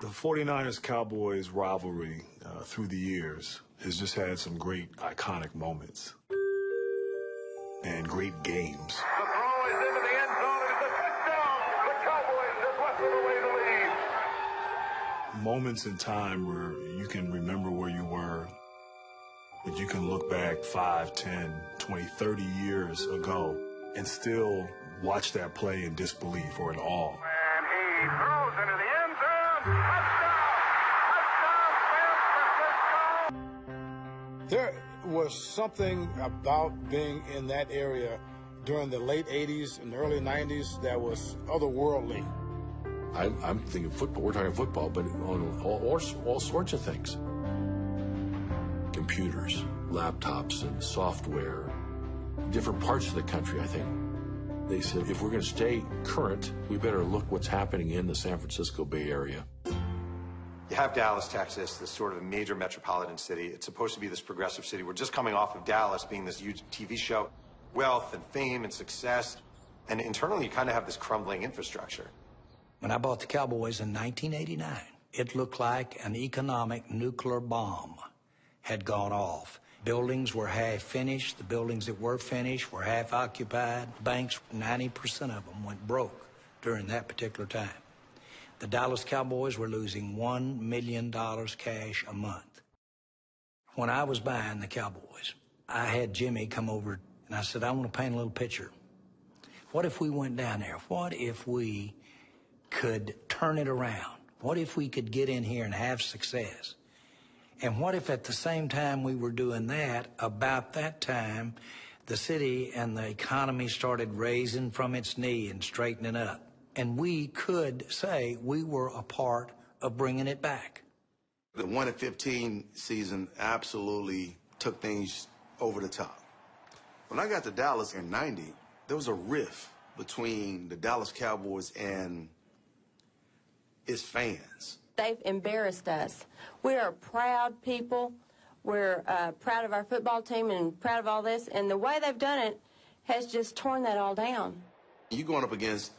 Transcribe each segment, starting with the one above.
The 49ers-Cowboys rivalry through the years has just had some great iconic moments and great games. The throw is into the end zone. It's a touchdown. The Cowboys have wrestled away the lead. Moments in time where you can remember where you were, that you can look back 5, 10, 20, 30 years ago and still watch that play in disbelief or in awe. And he throws into the end zone. Touchdown! Touchdown, San Francisco! There was something about being in that area during the late 80s and early 90s that was otherworldly. I'm thinking football. We're talking football, but on all sorts of things. Computers, laptops, and software. Different parts of the country, I think. They said, if we're going to stay current, we better look what's happening in the San Francisco Bay Area. You have Dallas, Texas, this sort of major metropolitan city. It's supposed to be this progressive city. We're just coming off of Dallas being this huge TV show, wealth and fame and success. And internally, you kind of have this crumbling infrastructure. When I bought the Cowboys in 1989, it looked like an economic nuclear bomb had gone off. Buildings were half finished. The buildings that were finished were half occupied. Banks, 90% of them went broke during that particular time. The Dallas Cowboys were losing $1 million cash a month. When I was buying the Cowboys, I had Jimmy come over and I said, I want to paint a little picture. What if we went down there? What if we could turn it around? What if we could get in here and have success? And what if at the same time we were doing that, about that time, the city and the economy started raising from its knee and straightening up? And we could say we were a part of bringing it back. The 1-15 season absolutely took things over the top. When I got to Dallas in '90, there was a rift between the Dallas Cowboys and its fans. They've embarrassed us. We are proud people. We're proud of our football team and proud of all this. And the way they've done it has just torn that all down. You're going up against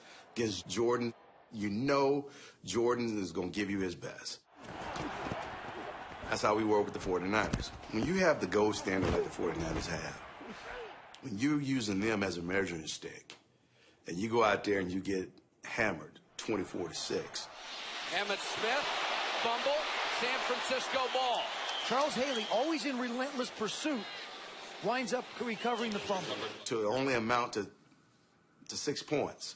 Jordan. You know Jordan is going to give you his best. That's how we were with the 49ers. When you have the gold standard like the 49ers have, when you're using them as a measuring stick, and you go out there and you get hammered 24-6. Emmitt Smith, fumble, San Francisco ball. Charles Haley, always in relentless pursuit, winds up recovering the fumble. To only amount to 6 points.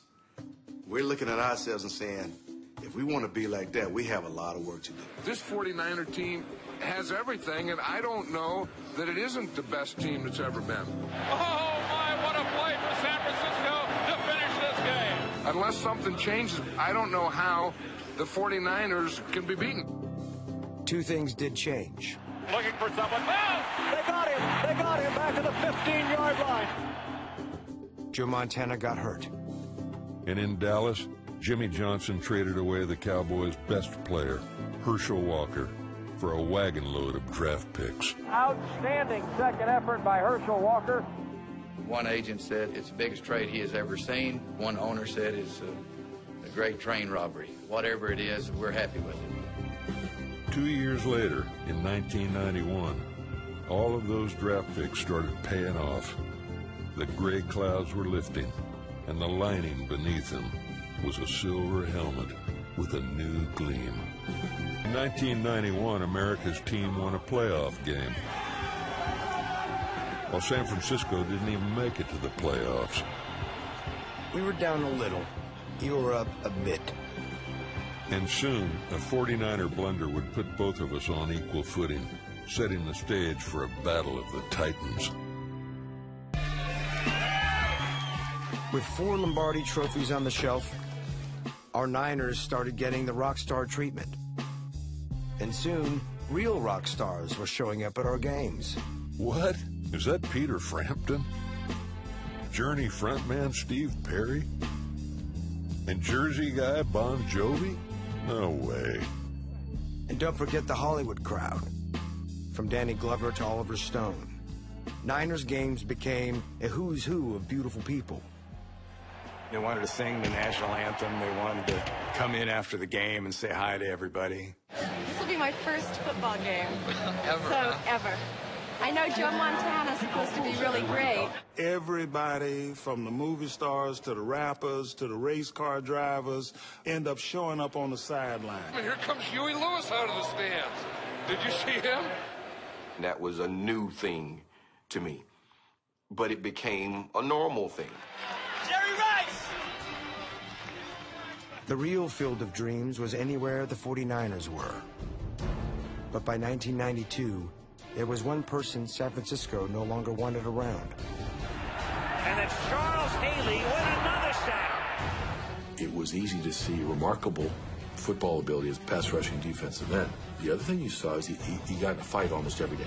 We're looking at ourselves and saying, if we want to be like that, we have a lot of work to do. This 49er team has everything, and I don't know that it isn't the best team that's ever been. Oh, my, what a play for San Francisco to finish this game. Unless something changes, I don't know how the 49ers can be beaten. Two things did change. Looking for someone. Oh! They got him. They got him back to the 15-yard line. Joe Montana got hurt. And in Dallas, Jimmy Johnson traded away the Cowboys' best player, Herschel Walker, for a wagon load of draft picks. Outstanding second effort by Herschel Walker. One agent said it's the biggest trade he has ever seen. One owner said it's a great train robbery. Whatever it is, we're happy with it. 2 years later, in 1991, all of those draft picks started paying off. The gray clouds were lifting, and the lining beneath them was a silver helmet with a new gleam. In 1991, America's team won a playoff game, while San Francisco didn't even make it to the playoffs. We were down a little. You were up a bit. And soon, a 49er blunder would put both of us on equal footing, setting the stage for a battle of the Titans. With 4 Lombardi trophies on the shelf, our Niners started getting the rock star treatment. And soon, real rock stars were showing up at our games. What? Is that Peter Frampton? Journey frontman Steve Perry? And Jersey guy Bon Jovi? No way. And don't forget the Hollywood crowd. From Danny Glover to Oliver Stone. Niners games became a who's who of beautiful people. They wanted to sing the national anthem. They wanted to come in after the game and say hi to everybody. This will be my first football game. Ever? So, ever. I know Joe Montana's supposed to be really great. Everybody from the movie stars to the rappers to the race car drivers end up showing up on the sideline. And here comes Huey Lewis out of the stands. Did you see him? That was a new thing to me, but it became a normal thing. Jerry Rice! The real field of dreams was anywhere the 49ers were. But by 1992, there was one person San Francisco no longer wanted around. And it's Charles Haley with another sack. It was easy to see remarkable football ability as a pass rushing defensive end. The other thing you saw is he got in a fight almost every day.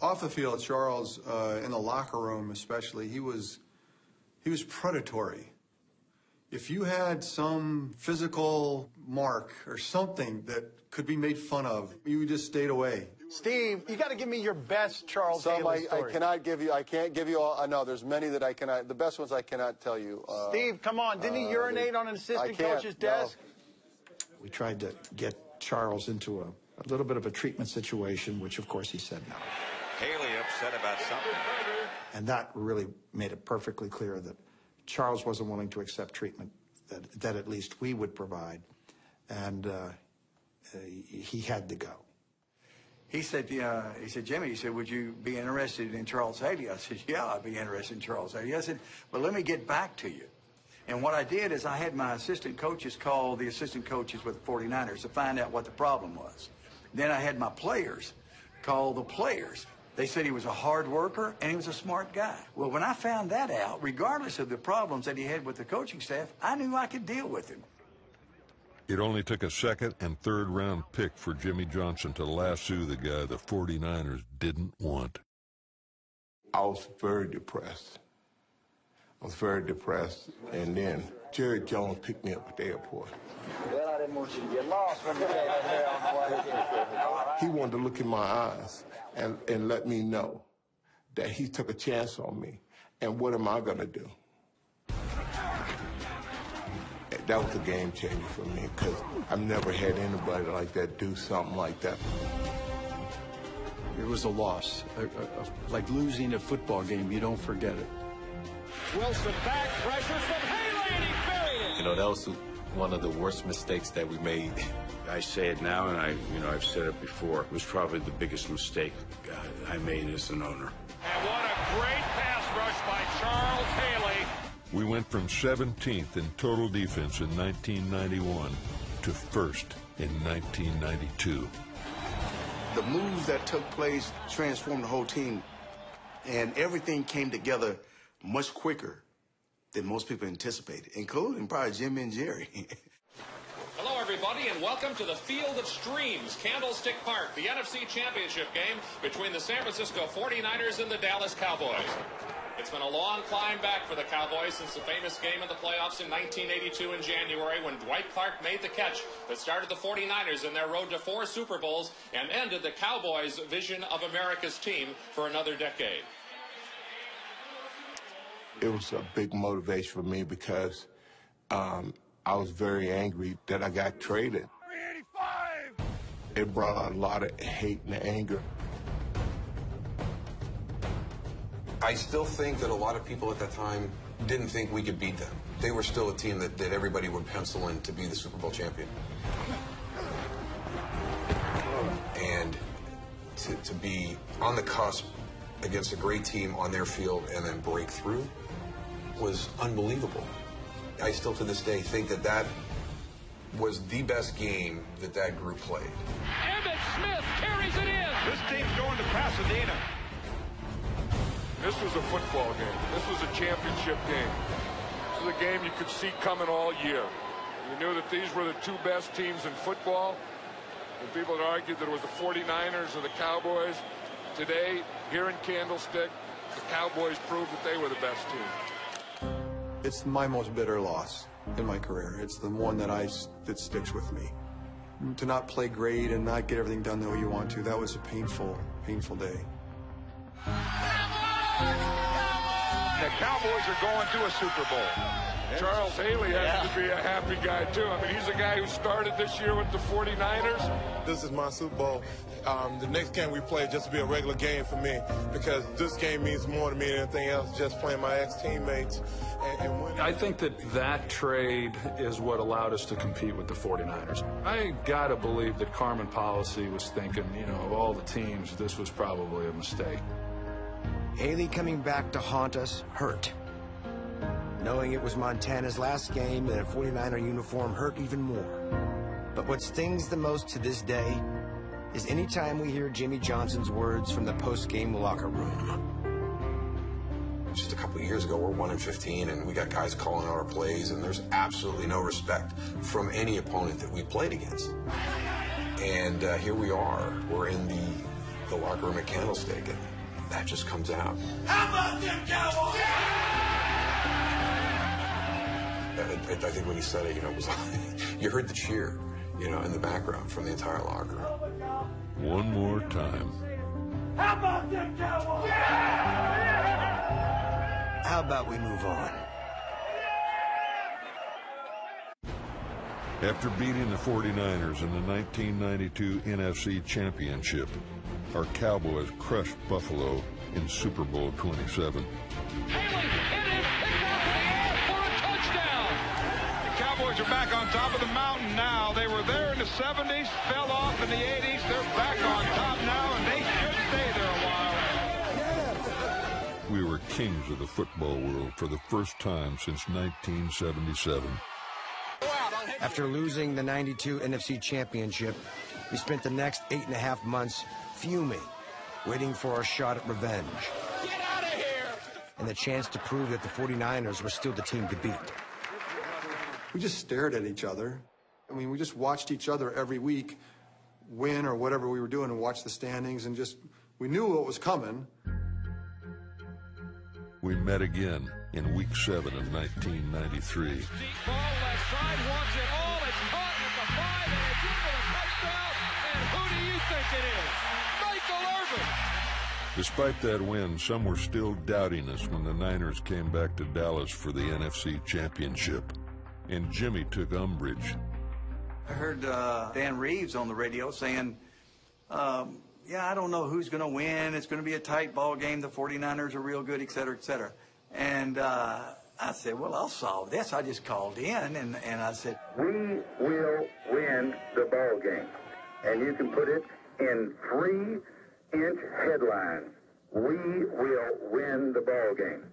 Off the field, Charles, in the locker room especially, he was predatory. If you had some physical mark or something that could be made fun of, you just stayed away. Steve, you got to give me your best Charles Haley story. I can't give you all. I know there's many that I cannot. The best ones I cannot tell you. Steve, come on. Didn't he urinate on an assistant coach's desk? No. We tried to get Charles into a little bit of a treatment situation, which of course he said no. Haley upset about something. And that really made it perfectly clear that Charles wasn't willing to accept treatment that at least we would provide. And he had to go. He said, Jimmy, would you be interested in Charles Haley? I said, yeah, I'd be interested in Charles Haley. I said, but let me get back to you. And what I did is I had my assistant coaches call the assistant coaches with the 49ers to find out what the problem was. Then I had my players call the players. They said he was a hard worker and he was a smart guy. Well, when I found that out, regardless of the problems that he had with the coaching staff, I knew I could deal with him. It only took a second and third round pick for Jimmy Johnson to lasso the guy the 49ers didn't want. I was very depressed. And then Jerry Jones picked me up at the airport. Well, I didn't want you to get lost when you came in here on the way here. He wanted to look in my eyes and let me know that he took a chance on me. And what am I going to do? That was a game changer for me because I've never had anybody like that do something like that. It was a loss. Like losing a football game, you don't forget it. Wilson back, pressure from Haley, and he buried it. You know, that was one of the worst mistakes that we made. I say it now, and I've said it before. It was probably the biggest mistake I made as an owner. And what a great pass rush by Charles Haley. We went from 17th in total defense in 1991 to first in 1992. The moves that took place transformed the whole team, and everything came together much quicker than most people anticipated, including probably Jimmy and Jerry. Hello, everybody, and welcome to the Field of Streams, Candlestick Park, the NFC Championship game between the San Francisco 49ers and the Dallas Cowboys. It's been a long climb back for the Cowboys since the famous game in the playoffs in 1982 in January when Dwight Clark made the catch that started the 49ers in their road to 4 Super Bowls and ended the Cowboys' vision of America's team for another decade. It was a big motivation for me because I was very angry that I got traded. 385! It brought a lot of hate and anger. I still think that a lot of people at that time didn't think we could beat them. They were still a team that everybody would pencil in to be the Super Bowl champion. And to be on the cusp against a great team on their field and then break through was unbelievable. I still to this day think that was the best game that group played. Emmitt Smith carries it in. This team's going to Pasadena. This was a football game. This was a championship game. This was a game you could see coming all year. You knew that these were the two best teams in football. And people had argued that it was the 49ers or the Cowboys. Today, here in Candlestick, the Cowboys proved that they were the best team. It's my most bitter loss in my career. It's the one that sticks with me. To not play great and not get everything done the way you want to, that was a painful, painful day. Cowboys! The Cowboys are going to a Super Bowl. Charles Haley has to be a happy guy, too. I mean, he's a guy who started this year with the 49ers. This is my Super Bowl. The next game we play just to be a regular game for me, because this game means more to me than anything else, just playing my ex-teammates. I think that trade is what allowed us to compete with the 49ers. I got to believe that Carmen Policy was thinking, you know, of all the teams, this was probably a mistake. Haley coming back to haunt us hurt. Knowing it was Montana's last game in a 49er uniform hurt even more. But what stings the most to this day is anytime we hear Jimmy Johnson's words from the post-game locker room. Just a couple of years ago, we're 1-15, and we got guys calling out our plays, and there's absolutely no respect from any opponent that we played against. And here we are. We're in the locker room at Candlestick, and that just comes out. How about them Cowboys? I think when he said it, you know, it was like, you heard the cheer, you know, in the background from the entire locker room. One more time. How about them Cowboys? How about we move on? After beating the 49ers in the 1992 NFC Championship, our Cowboys crushed Buffalo in Super Bowl 27. Cowboys are back on top of the mountain now. They were there in the 70s, fell off in the 80s. They're back on top now, and they should stay there a while. We were kings of the football world for the first time since 1977. After losing the 92 NFC Championship, we spent the next 8.5 months fuming, waiting for our shot at revenge. Get out of here! And the chance to prove that the 49ers were still the team to beat. We just stared at each other. I mean, we just watched each other every week win or whatever we were doing and watch the standings, and just, we knew what was coming. We met again in Week 7 of 1993. Deep ball, left side, wants it all. It's caught at the 5, and it's in for the touchdown. And who do you think it is? Michael Irvin! Despite that win, some were still doubting us when the Niners came back to Dallas for the NFC Championship. And Jimmy took umbrage. I heard Dan Reeves on the radio saying, yeah, I don't know who's going to win. It's going to be a tight ball game. The 49ers are real good, et cetera, et cetera. And I said, well, I'll solve this. I just called in, and I said, we will win the ball game. And you can put it in 3-inch headlines. We will win the ball game.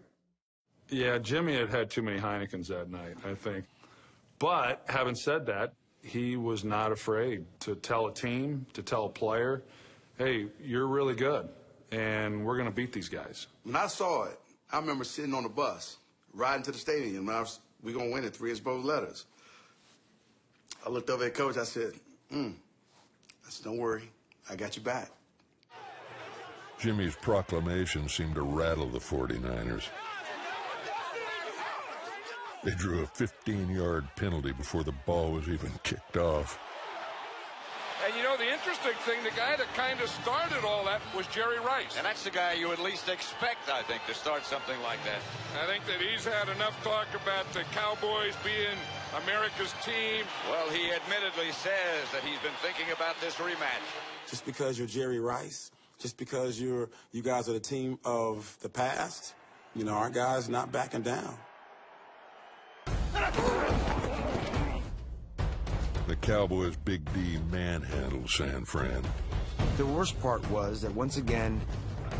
Yeah, Jimmy had too many Heinekens that night, I think. But having said that, he was not afraid to tell a team, to tell a player, hey, you're really good, and we're going to beat these guys. When I saw it, I remember sitting on the bus, riding to the stadium, and we're going to win it, 3-inch bold letters. I looked over at Coach, I said, I said, don't worry, I got you back. Jimmy's proclamation seemed to rattle the 49ers. They drew a 15-yard penalty before the ball was even kicked off. And you know, the interesting thing, the guy that kind of started all that was Jerry Rice. And that's the guy you would least expect, I think, to start something like that. I think that he's had enough talk about the Cowboys being America's team. Well, he admittedly says that he's been thinking about this rematch. Just because you're Jerry Rice, just because you guys are the team of the past, you know, our guys not backing down. The Cowboys' Big D manhandled San Fran. The worst part was that once again,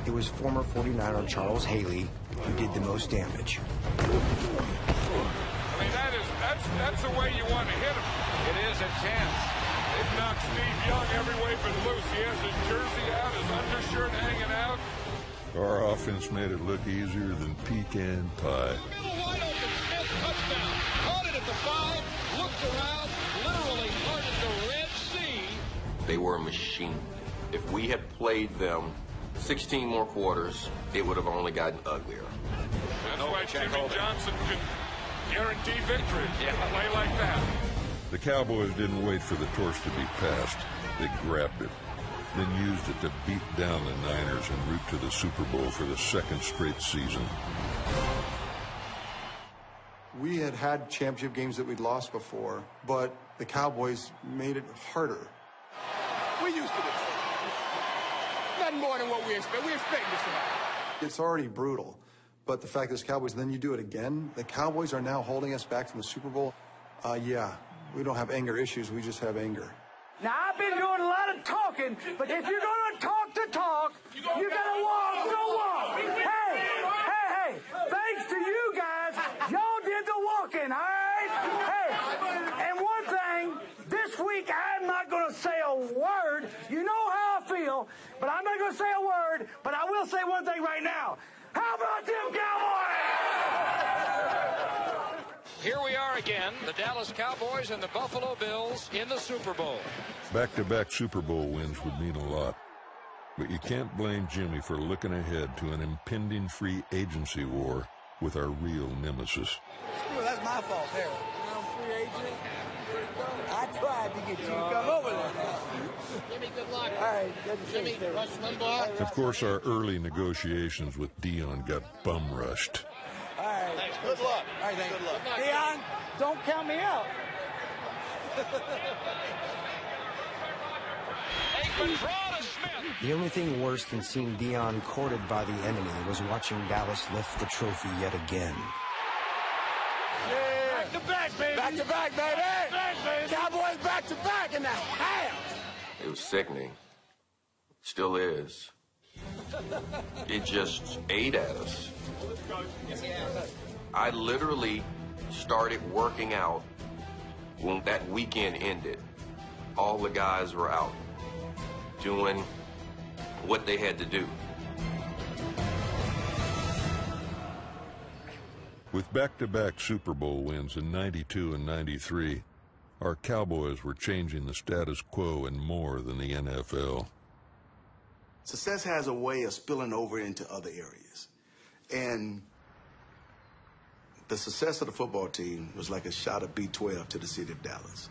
it was former 49er Charles Haley who did the most damage. I mean, that's the way you want to hit him. It is intense. They've knocked Steve Young every way but loose. He has his jersey out, his undershirt hanging out. Our offense made it look easier than pecan pie. Middle wide open, Smith, touchdown. Caught it at the 5, looked around, literally parted the Red Sea. They were a machine. If we had played them 16 more quarters, it would have only gotten uglier. That's why Jimmy Johnson can guarantee victory. Yeah, play like that. The Cowboys didn't wait for the torch to be passed. They grabbed it. then used it to beat down the Niners en route to the Super Bowl for the second straight season. We had championship games that we'd lost before, but the Cowboys made it harder. We used to this. Nothing more than what we expect. We expect this to happen. It's already brutal, but the fact is Cowboys, then you do it again. The Cowboys are now holding us back from the Super Bowl. Yeah, we don't have anger issues. We just have anger. Now, I've been doing a lot of talking, but if you're going to talk the talk, you got to walk the walk. Hey, thanks to you guys, y'all did the walking, all right? Hey, and one thing, this week I'm not going to say a word. You know how I feel, but I'm not going to say a word, but I will say one thing right now. How about them Cowboys? Here we are again, the Dallas Cowboys and the Buffalo Bills in the Super Bowl. Back-to-back Super Bowl wins would mean a lot. But you can't blame Jimmy for looking ahead to an impending free agency war with our real nemesis. Well, that's my fault there. I'm free agent. I tried to get you to come over there. Jimmy, good luck. All right, Jimmy, Rush Limbaugh. Of course, our early negotiations with Dion got bum-rushed. All right. Thanks. Good luck. All right, thanks. Good luck. Dion, don't count me out. The only thing worse than seeing Dion courted by the enemy was watching Dallas lift the trophy yet again. Yeah. Back to back, baby. Back to back, baby. Back, baby. Cowboys back to back in the house. It was sickening. Still is. It just ate at us. I literally started working out when that weekend ended. All the guys were out doing what they had to do. With back-to-back Super Bowl wins in '92 and '93, our Cowboys were changing the status quo in more than the NFL. Success has a way of spilling over into other areas. And the success of the football team was like a shot of B12 to the city of Dallas.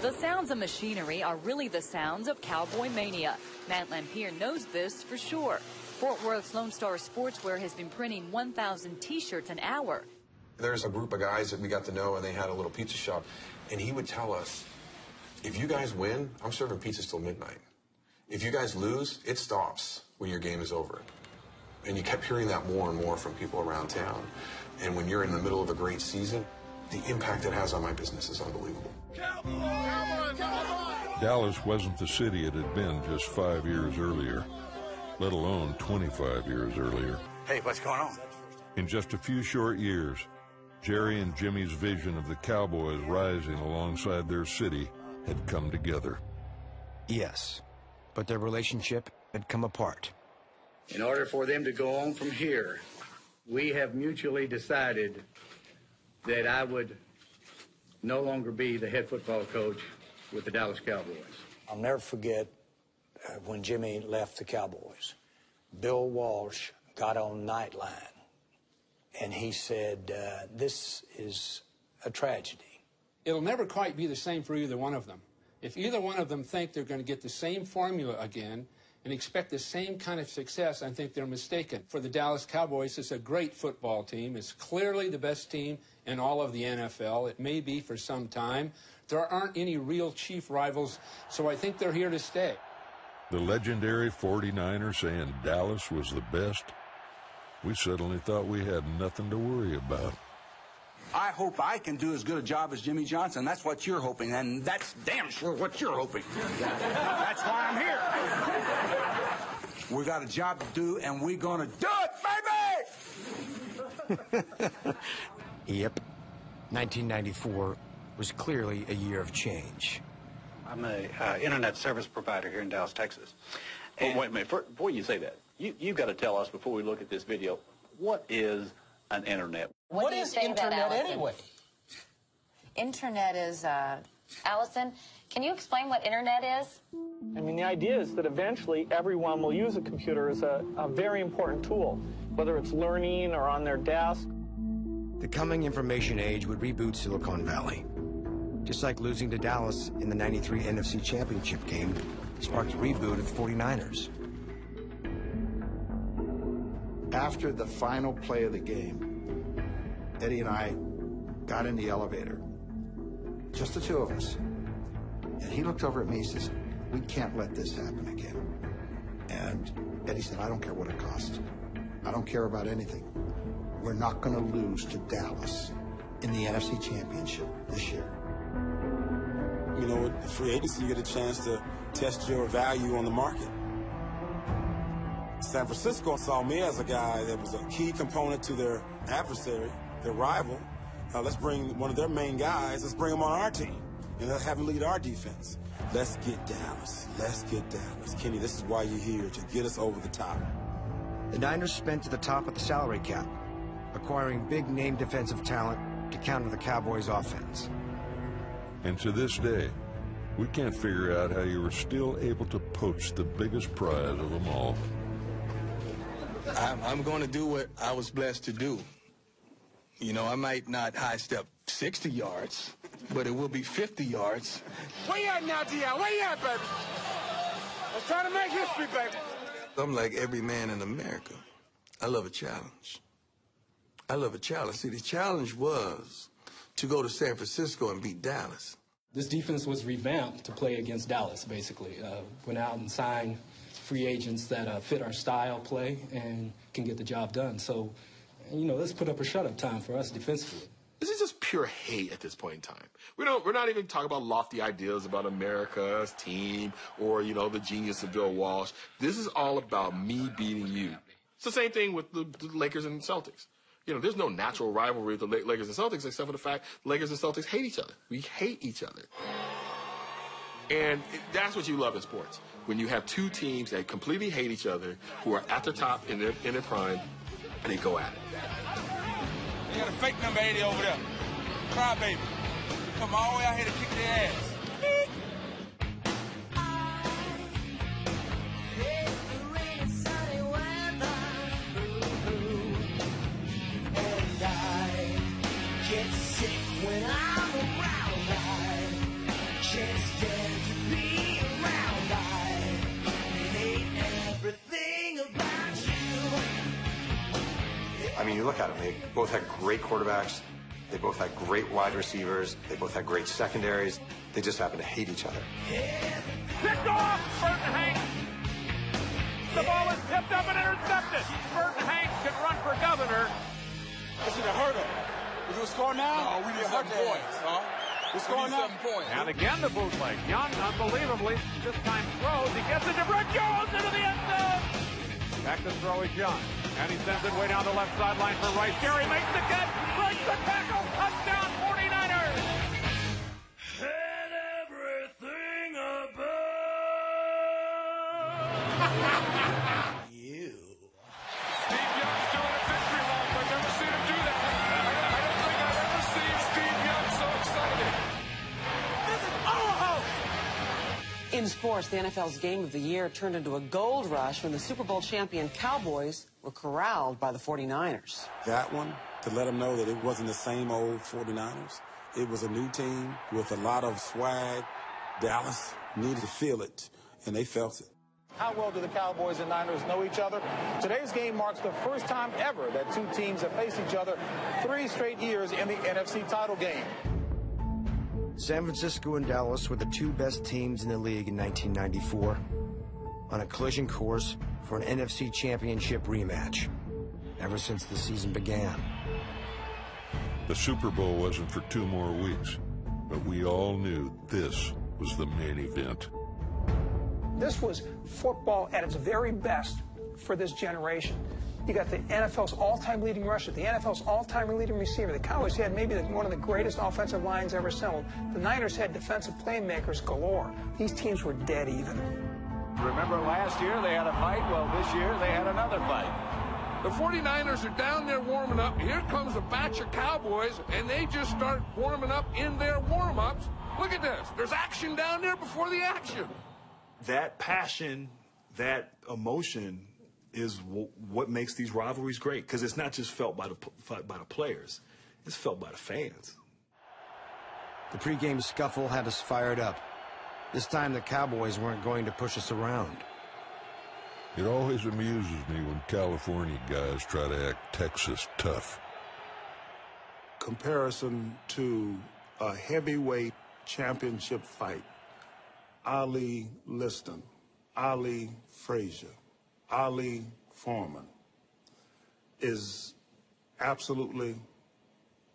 The sounds of machinery are really the sounds of Cowboy Mania. Matt Lampier knows this for sure. Fort Worth's Lone Star Sportswear has been printing 1,000 T-shirts an hour. There's a group of guys that we got to know, and they had a little pizza shop. And he would tell us, if you guys win, I'm serving pizzas till midnight. If you guys lose, it stops when your game is over. And you kept hearing that more and more from people around town. And when you're in the middle of a great season, the impact it has on my business is unbelievable. Dallas wasn't the city it had been just 5 years earlier, let alone 25 years earlier. Hey, what's going on? In just a few short years, Jerry and Jimmy's vision of the Cowboys rising alongside their city had come together. Yes, but their relationship had come apart. In order for them to go on from here, we have mutually decided that I would no longer be the head football coach with the Dallas Cowboys. I'll never forget when Jimmy left the Cowboys. Bill Walsh got on Nightline, and he said, this is a tragedy. It'll never quite be the same for either one of them. If either one of them think they're going to get the same formula again and expect the same kind of success, I think they're mistaken. For the Dallas Cowboys, it's a great football team. It's clearly the best team in all of the NFL. It may be for some time. There aren't any real chief rivals, so I think they're here to stay. The legendary 49er saying Dallas was the best? We suddenly thought we had nothing to worry about. I hope I can do as good a job as Jimmy Johnson. That's what you're hoping, and that's damn sure what you're hoping. That's why I'm here. We got a job to do, and we're going to do it, baby! Yep. 1994 was clearly a year of change. I'm an internet service provider here in Dallas, Texas. And wait a minute. Before you say that, you've got to tell us before we look at this video, what is an internet? What is internet anyway? Internet is, Allison, can you explain what internet is? I mean, the idea is that eventually everyone will use a computer as a very important tool, whether it's learning or on their desk. The coming information age would reboot Silicon Valley. Just like losing to Dallas in the '93 NFC Championship game sparked a reboot of the 49ers. After the final play of the game, Eddie and I got in the elevator, just the two of us. And he looked over at me and says, "We can't let this happen again." And Eddie said, "I don't care what it costs. I don't care about anything. We're not going to lose to Dallas in the NFC Championship this year." You know, with free agency, you get a chance to test your value on the market. San Francisco saw me as a guy that was a key component to their adversary, their rival. Let's bring one of their main guys, let's bring him on our team, and let's have him lead our defense. Let's get Dallas. Let's get Dallas. Kenny, this is why you're here, to get us over the top. The Niners spent to the top of the salary cap, acquiring big-name defensive talent to counter the Cowboys' offense. And to this day, we can't figure out how you were still able to poach the biggest prize of them all. I'm going to do what I was blessed to do. You know, I might not high step 60 yards, but it will be 50 yards. Where you at now, Dion? Where you at, baby? Let's try to make history, baby. I'm like every man in America. I love a challenge. I love a challenge. See, the challenge was to go to San Francisco and beat Dallas. This defense was revamped to play against Dallas, basically. Went out and signed free agents that fit our style play and can get the job done. So, you know, let's put up a shut-up time for us defensively. This is just pure hate at this point in time. We're not even talking about lofty ideas about America's team or, you know, the genius of Bill Walsh. This is all about me beating you. It's the same thing with the Lakers and Celtics. You know, there's no natural rivalry with the Lakers and Celtics except for the fact the Lakers and Celtics hate each other. We hate each other. And that's what you love in sports. When you have two teams that completely hate each other, who are at the top in their prime, and they go at it. They got a fake number 80 over there. Crybaby. Come all the way out here to kick their ass. I mean, you look at them, they both had great quarterbacks, they both had great wide receivers, they both had great secondaries. They just happen to hate each other. Picked off! Burton Hank! The ball is tipped up and intercepted! Burton Hank can run for governor. This is a hurdle. Is it a score now? No, we need 7 points, huh? We're scoring now. 7 points. And again the bootleg. Young, unbelievably, this time throws. He gets it to Brett Jones into the end zone! Back to throw is Young. And he sends it way down the left sideline for Rice. Gary makes the catch, breaks the tackle, touchdown 49ers! And everything about you. Steve Young's doing a victory lap. I've never seen him do that. I don't think I've ever seen Steve Young so excited. This is our house! In sports, the NFL's Game of the Year turned into a gold rush when the Super Bowl champion Cowboys were corralled by the 49ers. That one, to let them know that it wasn't the same old 49ers. It was a new team with a lot of swag. Dallas needed to feel it, and they felt it. How well do the Cowboys and Niners know each other? Today's game marks the first time ever that two teams have faced each other 3 straight years in the NFC title game. San Francisco and Dallas were the two best teams in the league in 1994, on a collision course for an NFC Championship rematch, ever since the season began. The Super Bowl wasn't for 2 more weeks, but we all knew this was the main event. This was football at its very best for this generation. You got the NFL's all-time leading rusher, the NFL's all-time leading receiver. The Cowboys had maybe one of the greatest offensive lines ever assembled. The Niners had defensive playmakers galore. These teams were dead even. Remember last year they had a fight? Well, this year they had another fight. The 49ers are down there warming up. Here comes a batch of Cowboys, and they just start warming up in their warm-ups. Look at this. There's action down there before the action. That passion, that emotion is what makes these rivalries great, because it's not just felt by the players, it's felt by the fans. The pregame scuffle had us fired up, This time the Cowboys weren't going to push us around. It always amuses me when California guys try to act Texas tough. Comparison to a heavyweight championship fight, Ali Liston, Ali Frazier, Ali Foreman, is absolutely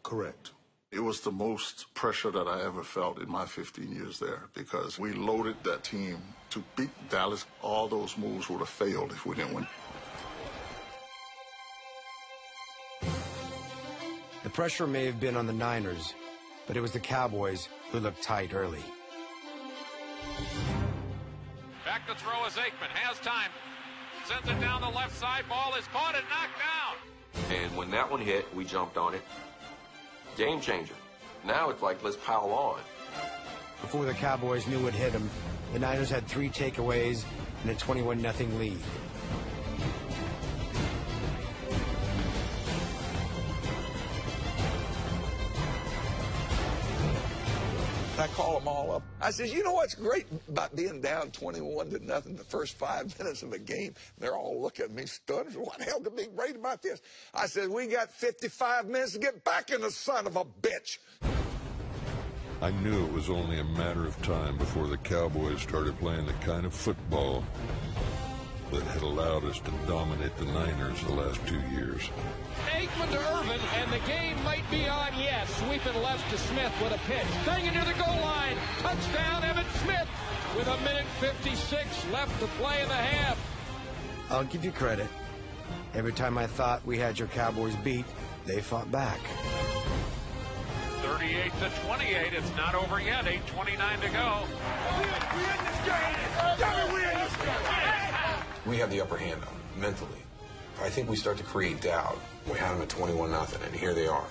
correct. It was the most pressure that I ever felt in my 15 years there because we loaded that team to beat Dallas. All those moves would have failed if we didn't win. The pressure may have been on the Niners, but it was the Cowboys who looked tight early. Back to throw is Aikman. Has time. Sends it down the left side. Ball is caught and knocked down. And when that one hit, we jumped on it. Game changer. Now it's like, let's pile on. Before the Cowboys knew what hit them, the Niners had 3 takeaways and a 21-0 lead. I call them all up. I says, you know what's great about being down 21-0 the first 5 minutes of the game? They're all looking at me stunned. What the hell could be great about this? I said, we got 55 minutes to get back in the son of a bitch. I knew it was only a matter of time before the Cowboys started playing the kind of football that had allowed us to dominate the Niners the last 2 years. Aikman to Irvin, and the game might be on yet. Sweeping left to Smith with a pitch. Banging near the goal line. Touchdown, Emmitt Smith, with 1:56 left to play in the half. I'll give you credit. Every time I thought we had your Cowboys beat, they fought back. 38-28. It's not over yet. 8:29 to go. We in this game. Damn it, we in this game. We have the upper hand on them, mentally. I think we start to create doubt. We had them at 21-0, and here they are.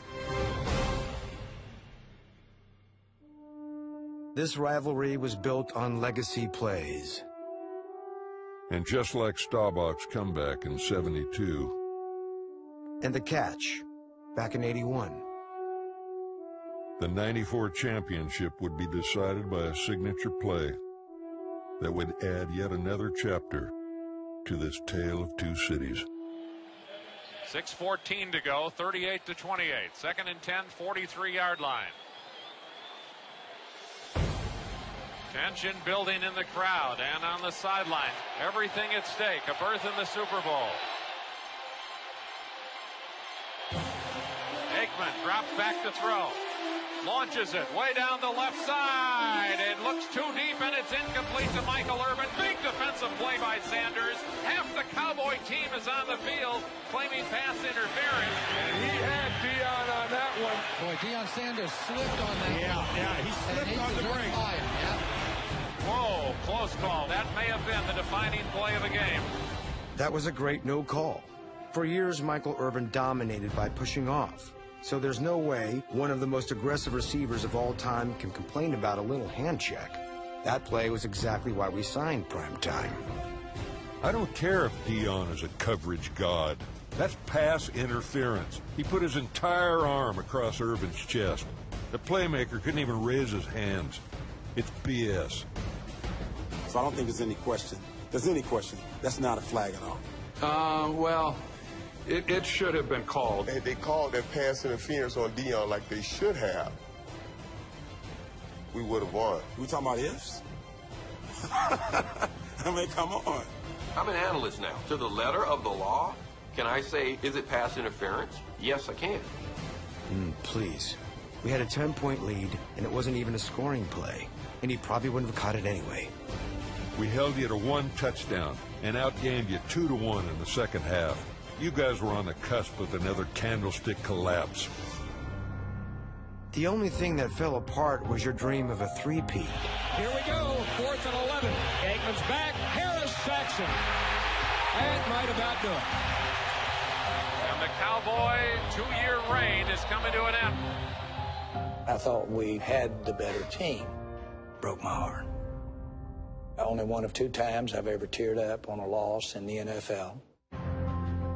This rivalry was built on legacy plays. And just like Staubach's comeback in '72. And the catch back in '81. The '94 championship would be decided by a signature play that would add yet another chapter to this tale of two cities. 6:14 to go, 38-28. 2nd and 10, 43-yard line. Tension building in the crowd and on the sideline. Everything at stake, a berth in the Super Bowl. Aikman drops back to throw. Launches it way down the left side. It looks too deep and it's incomplete to Michael Irvin. Big defensive play by Sanders. Half the Cowboy team is on the field claiming pass interference. And he had Deion on that one. Boy, Deion Sanders slipped on that one. Yeah, he slipped on the brake. Whoa, close call. That may have been the defining play of the game. That was a great no call. For years, Michael Irvin dominated by pushing off. So there's no way one of the most aggressive receivers of all time can complain about a little hand check. That play was exactly why we signed Prime Time. I don't care if Deion is a coverage god. That's pass interference. He put his entire arm across Irvin's chest. The playmaker couldn't even raise his hands. It's BS. So I don't think there's any question. There's any question. That's not a flag at all. Well, it should have been called. Had they called that pass interference on Deion like they should have, we would have won. We talking about ifs? I mean, come on. I'm an analyst now. To the letter of the law, can I say, is it pass interference? Yes, I can. Please. We had a 10-point lead, and it wasn't even a scoring play. And he probably wouldn't have caught it anyway. We held you to 1 touchdown and outgained you 2-1 in the second half. You guys were on the cusp of another candlestick collapse. The only thing that fell apart was your dream of a three-peat. Here we go, 4th and 11. Aikman's back, Harris Saxon. That might about do it. And the Cowboy 2-year reign is coming to an end. I thought we had the better team. Broke my heart. Only one of 2 times I've ever teared up on a loss in the NFL.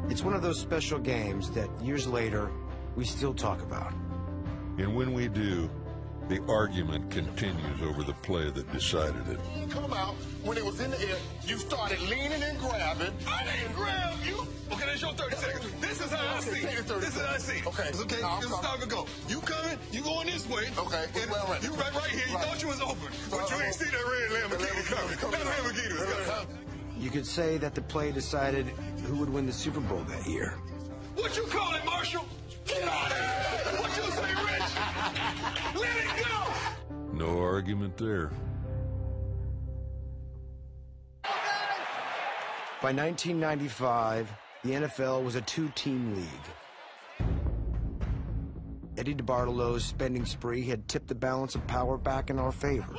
It's one of those special games that years later, we still talk about. And when we do, The argument continues over the play that decided it. Come out, when it was in the air, you started leaning and grabbing. I didn't grab you. Okay, that's your 30 seconds. This is how I see it. This is how I see it. Okay. Okay, this is how it go. You coming, you going this way. Okay, and you right here. You thought you was open, but you ain't see that red Lamborghini coming. That Lamborghini was coming. You could say that the play decided who would win the Super Bowl that year. What you call it, Marshall? Get out of here! What you say, Rich? Let it go! No argument there. By 1995, the NFL was a two-team league. Eddie DeBartolo's spending spree had tipped the balance of power back in our favor.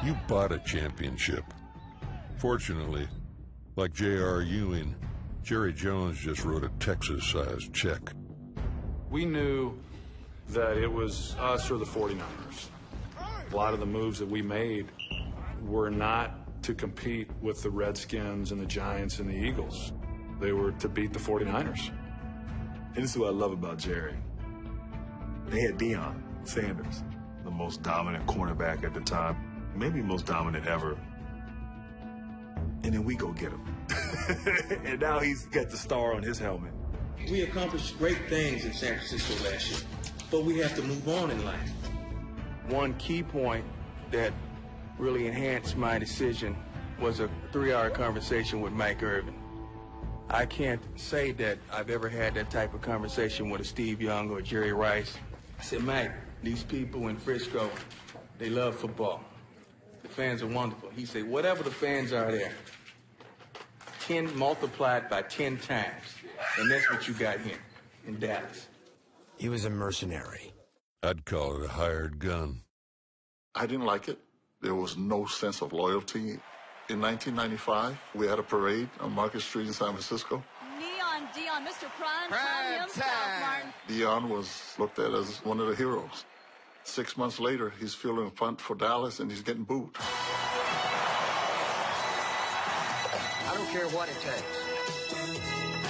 You bought a championship. Fortunately, like J.R. Ewing, Jerry Jones just wrote a Texas-sized check. We knew that it was us or the 49ers. A lot of the moves that we made were not to compete with the Redskins and the Giants and the Eagles. They were to beat the 49ers. And this is what I love about Jerry. They had Deion Sanders, the most dominant cornerback at the time, maybe most dominant ever. And then we go get him. And now he's got the star on his helmet. We accomplished great things in San Francisco last year, but we have to move on in life. One key point that really enhanced my decision was a 3-hour conversation with Mike Irvin. I can't say that I've ever had that type of conversation with a Steve Young or Jerry Rice. I said, Mike, these people in Frisco, they love football. The fans are wonderful. He said, whatever the fans are there, 10 multiplied by 10 times. And that's what you got here in Dallas. He was a mercenary. I'd call it a hired gun. I didn't like it. There was no sense of loyalty. In 1995, we had a parade on Market Street in San Francisco. Neon Deion, Mr. Prime himself, Martin. Deion was looked at as one of the heroes. 6 months later, he's fielding a punt for Dallas, and he's getting booed. I don't care what it takes.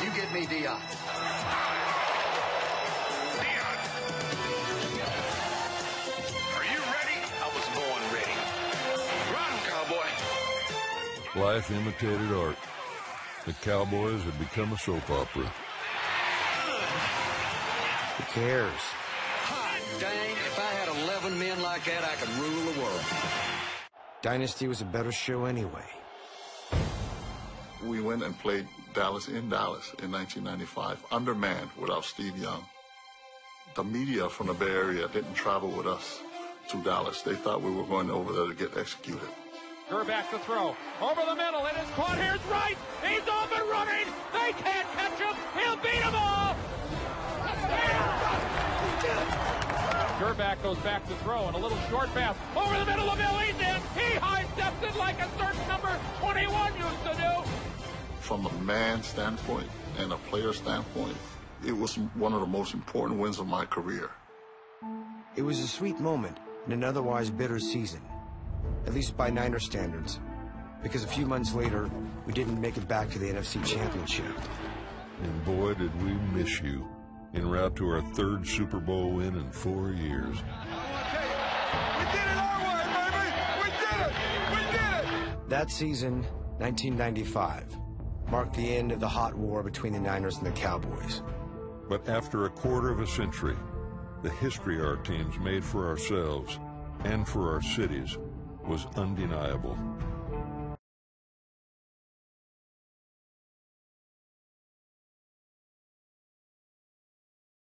You get me Deion. Deion. Are you ready? I was born ready. Run, cowboy. Life imitated art. The Cowboys had become a soap opera. Who cares? Hot dang, if I had 11 men like that, I could rule the world. Dynasty was a better show anyway. We went and played Dallas in Dallas in 1995, undermanned without Steve Young. The media from the Bay Area didn't travel with us to Dallas. They thought we were going over there to get executed. Gerback to throw. Over the middle. It is caught. Here's Rice. He's off and running. They can't catch him. He'll beat them all. Gerback goes back to throw and a little short pass. Over the middle of Bill. He's in. He high steps it like a certain number 21 used to do. From a man standpoint and a player standpoint, it was one of the most important wins of my career. It was a sweet moment in an otherwise bitter season, at least by Niner standards, because a few months later, we didn't make it back to the NFC Championship. And boy, did we miss you, en route to our 3rd Super Bowl win in 4 years. We did it our way, baby! We did it! We did it! That season, 1995, marked the end of the hot war between the Niners and the Cowboys. But after a quarter of a century, the history our teams made for ourselves and for our cities was undeniable.